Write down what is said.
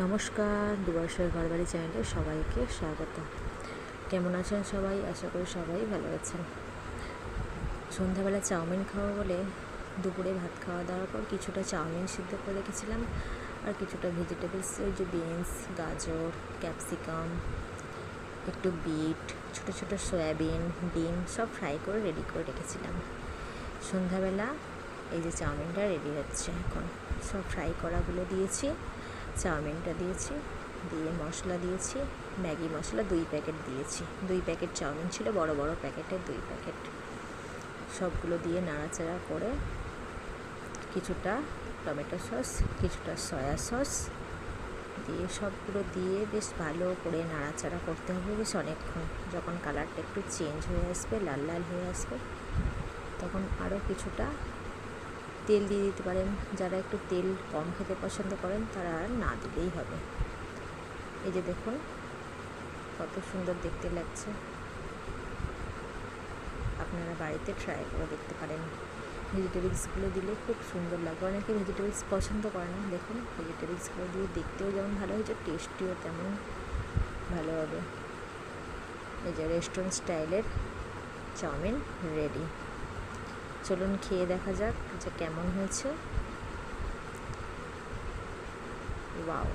নমস্কার, দুবর্ষের ঘরবাড়ি চ্যানেলে সবাইকে স্বাগত। কেমন আছেন সবাই? আশা করি সবাই ভালো আছেন। সন্ধ্যাবেলা চাউমিন খাওয়া বলে দুপুরে ভাত খাওয়া দাওয়ার পর কিছুটা চাউমিন সিদ্ধ করে রেখেছিলাম, আর কিছুটা ভেজিটেবলস, ওই যে বিনস, গাজর, ক্যাপসিকাম, একটু বিট, ছোটো ছোটো সয়াবিন, ডিম সব ফ্রাই করে রেডি করে রেখেছিলাম। সন্ধ্যাবেলা এই যে চাউমিনটা রেডি হচ্ছে। এখন সব ফ্রাই করাগুলো দিয়েছি, চাউমিনটা দিয়েছি, দিয়ে মশলা দিয়েছি, ম্যাগি মশলা 2 প্যাকেট দিয়েছি। 2 প্যাকেট চাউমিন ছিল, বড় বড় প্যাকেটের 2 প্যাকেট। সবগুলো দিয়ে নাড়াচাড়া করে কিছুটা টমেটো সস, কিছুটা সয়া সস দিয়ে সবগুলো দিয়ে বেশ ভালো করে নাড়াচাড়া করতে হবে বেশ অনেকক্ষণ। যখন কালারটা একটু চেঞ্জ হয়ে আসবে, লাল লাল হয়ে আসবে, তখন আরও কিছুটা তেল দিয়ে দিতে পারেন। যারা একটু তেল কম খেতে পছন্দ করেন তারা আর না দিলেই হবে। এই যে দেখুন কত সুন্দর দেখতে লাগছে, আপনারা বাড়িতে ট্রাই করে দেখতে পারেন। ভেজিটেবলসগুলো দিলে খুব সুন্দর লাগবে। অনেকে ভেজিটেবলস পছন্দ করে না, দেখুন ভেজিটেবলসগুলো দিয়ে দেখতেও যেমন ভালো হয়েছে, টেস্টিও তেমন ভালো হবে। এই যে রেস্টুরেন্ট স্টাইলের চাউমিন রেডি। চলুন খেয়ে দেখা যাক যে কেমন হয়েছে। ওয়াও।